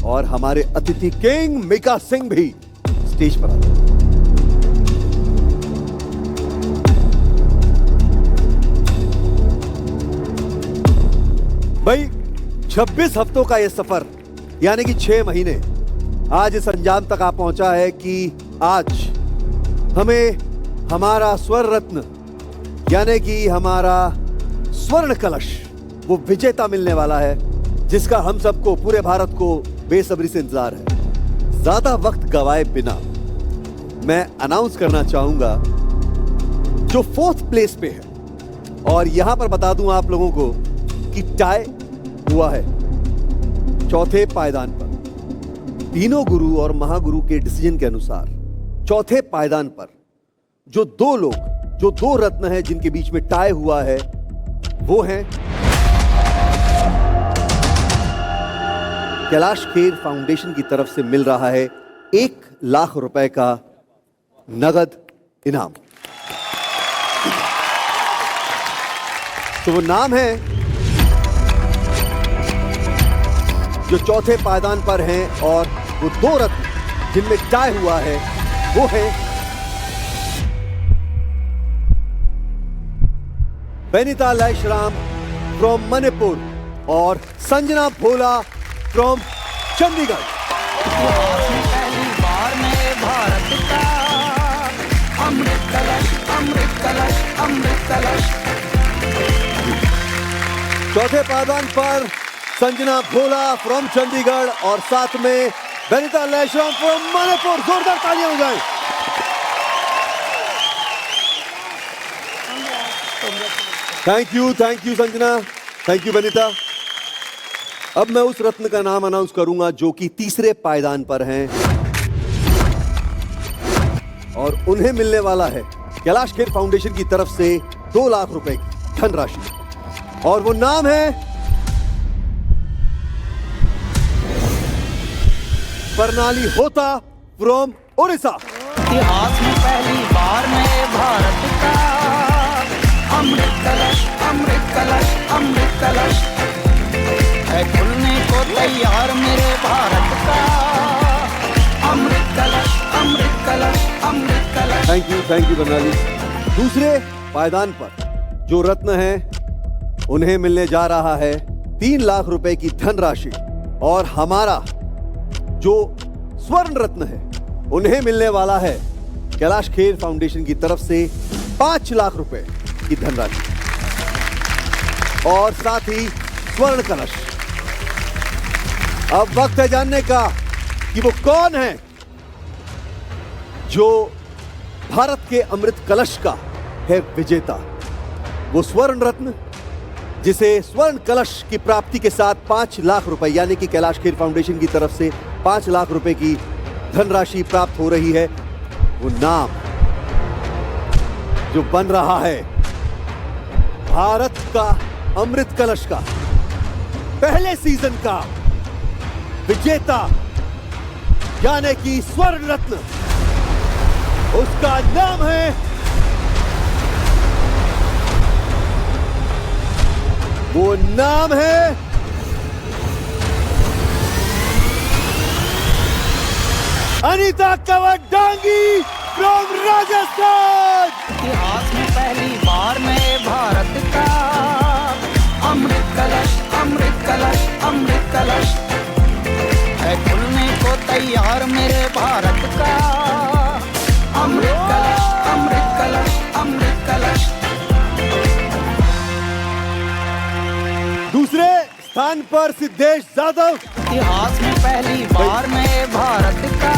और हमारे अतिथि किंग मिका सिंह भी स्टेज पर आते हैं। भाई 26 हफ्तों का यह सफर यानी कि 6 महीने आज इस अंजाम तक आ पहुंचा है कि आज हमें हमारा स्वर्ण रत्न यानी कि हमारा स्वर्ण कलश वो विजेता मिलने वाला है, जिसका हम सबको, पूरे भारत को बेसब्री से इंतजार है। ज्यादा वक्त गवाए बिना मैं अनाउंस करना चाहूंगा जो 4th प्लेस पे है। और यहां पर बता दूं आप लोगों को कि टाई हुआ है 4थे पायदान पर। तीनों गुरु और महागुरु के डिसीजन के अनुसार 4थे पायदान पर जो 2 लोग, जो 2 रत्न हैं जिनके बीच में टाई हुआ है, वो हैं कैलाश खेर फाउंडेशन की तरफ से मिल रहा है 1 लाख रुपए का नगद इनाम। तो वो नाम है जो 4थे पायदान पर हैं, और वो 2 रत्न जिनमें टाई हुआ है वो है बेनिता लैशराम फ्रॉम मणिपुर और संजना भोला फ्रॉम चंडीगढ़। पहली बार नए भारत का अमृत कलश, अमृत कलश, अमृत कलश। 4थे पायदान पर संजना भोला फ्रॉम चंडीगढ़ और साथ में बेनिता लैशराम फ्रॉम मणिपुर। जोरदार तालियां हो जाएं। Thank you Sanjana, thank you Benita. अब मैं उस रत्न का नाम अनाउंस करूंगा जो कि 3रे पायदान पर हैं और उन्हें मिलने वाला है कैलाश खेर फाउंडेशन की तरफ से 2 लाख रुपए की धनराशि, और वो नाम है प्रणाली होता फ्रॉम उड़ीसा। इतिहास में पहली बार नए भारत का अमृत कलश, अमृत कलश, अमृत कलश है खुलने को तैयार मेरे भारत का अमृत कलश, अमृत कलश, अमृत कलश। थैंक यू प्रणाली। 2रे पायदान पर जो रत्न है उन्हें मिलने जा रहा है 3 लाख रुपए की धनराशि, और हमारा जो स्वर्ण रत्न है उन्हें मिलने वाला है कैलाश खेर फाउंडेशन की तरफ से 5 लाख रुपए की धनराशि और साथ ही स्वर्ण कलश। अब वक्त है जानने का कि वो कौन है जो भारत के अमृत कलश का है विजेता। वो स्वर्ण रत्न जिसे स्वर्ण कलश की प्राप्ति के साथ 5 लाख रुपए यानी कि कैलाश खेर फाउंडेशन की तरफ से 5 लाख रुपए की धनराशि प्राप्त हो रही है, वो नाम जो बन रहा है भारत का अमृत कलश का पहले सीजन का विजेता यानी कि स्वर्ण रत्न, उसका नाम है वो नाम है अनीता कवडांगी फ्रॉम राजस्थान। इतिहास में पहली बार नए भारत का अमृत कलश, अमृत कलश, अमृत कलश है खुलने को तैयार मेरे भारत का अमृत कलश, अमृत कलश, अमृत कलश। 2रे स्थान पर सिद्धेश जाधव। इतिहास में पहली बार नए भारत का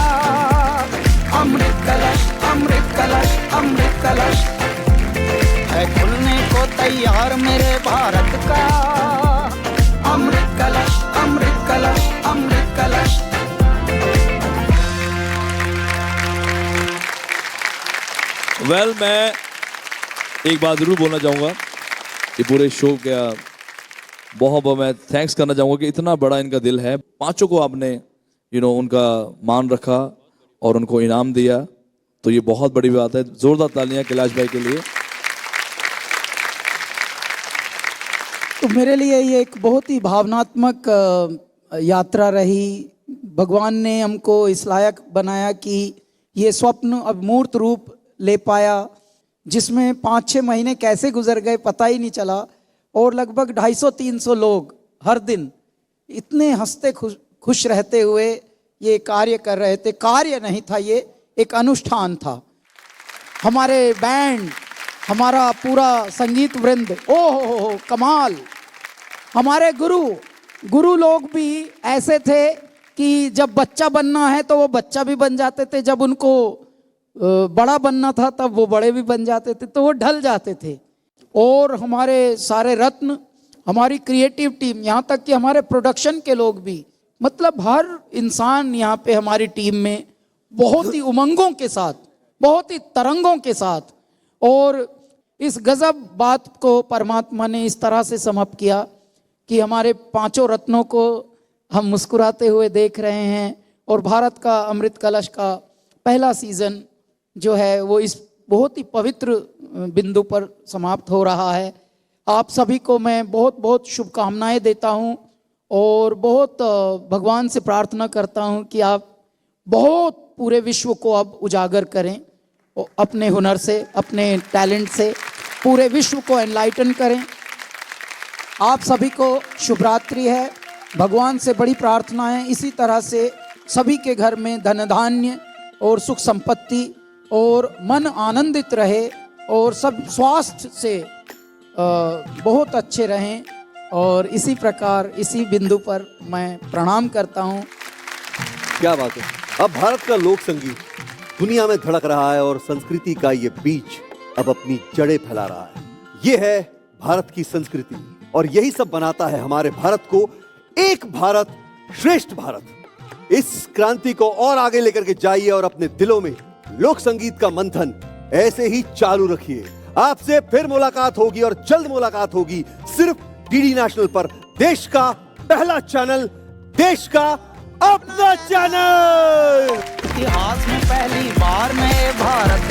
अमृत कलश, अमृत कलश, अमृत कलश है खुलने को तैयार मेरे भारत का अमृत कलश, अमृत कलश, अमृत कलश। वेल, मैं एक बात जरूर बोलना चाहूँगा कि पूरे शो का बहुत मैं थैंक्स करना चाहूँगा कि इतना बड़ा इनका दिल है। 5 को आपने उनका मान रखा और उनको इनाम दिया, तो ये बहुत बड़ी बात है। जोरदार तालियां कैलाश भाई के लिए। तो मेरे लिए ये एक बहुत ही भावनात्मक यात्रा रही। भगवान ने हमको इस लायक बनाया कि ये स्वप्न अब मूर्त रूप ले पाया, जिसमें 5-6 महीने कैसे गुजर गए पता ही नहीं चला। और लगभग 250-300 लोग हर दिन इतने हंसते खुश रहते हुए ये कार्य कर रहे थे। कार्य नहीं था, ये एक अनुष्ठान था। हमारे बैंड, हमारा पूरा संगीत वृंद, ओहो कमाल। हमारे गुरु लोग भी ऐसे थे कि जब बच्चा बनना है तो वो बच्चा भी बन जाते थे, जब उनको बड़ा बनना था तब वो बड़े भी बन जाते थे, तो वो ढल जाते थे। और हमारे सारे रत्न, हमारी क्रिएटिव टीम, यहाँ तक कि हमारे प्रोडक्शन के लोग भी, मतलब हर इंसान यहाँ पे हमारी टीम में बहुत ही उमंगों के साथ, बहुत ही तरंगों के साथ, और इस गजब बात को परमात्मा ने इस तरह से समअप किया कि हमारे 5 रत्नों को हम मुस्कुराते हुए देख रहे हैं। और भारत का अमृत कलश का पहला सीज़न जो है वो इस बहुत ही पवित्र बिंदु पर समाप्त हो रहा है। आप सभी को मैं बहुत बहुत शुभकामनाएं देता हूं और बहुत भगवान से प्रार्थना करता हूं कि आप बहुत पूरे विश्व को अब उजागर करें, अपने हुनर से, अपने टैलेंट से पूरे विश्व को एनलाइटन करें। आप सभी को शुभ रात्रि है। भगवान से बड़ी प्रार्थना है इसी तरह से सभी के घर में धन धान्य और सुख संपत्ति और मन आनंदित रहे और सब स्वास्थ्य से बहुत अच्छे रहें। और इसी प्रकार इसी बिंदु पर मैं प्रणाम करता हूँ। क्या बात है। अब भारत का लोक संगीत दुनिया में धड़क रहा है और संस्कृति का ये बीज अब अपनी जड़ें फैला रहा है। ये है भारत की संस्कृति और यही सब बनाता है हमारे भारत को एक भारत श्रेष्ठ भारत। इस क्रांति को और आगे लेकर के जाइए और अपने दिलों में लोक संगीत का मंथन ऐसे ही चालू रखिए। आपसे फिर मुलाकात होगी और जल्द मुलाकात होगी सिर्फ डीडी नेशनल पर, देश का पहला चैनल, देश का अपना चैनल। इतिहास में पहली बार नए भारत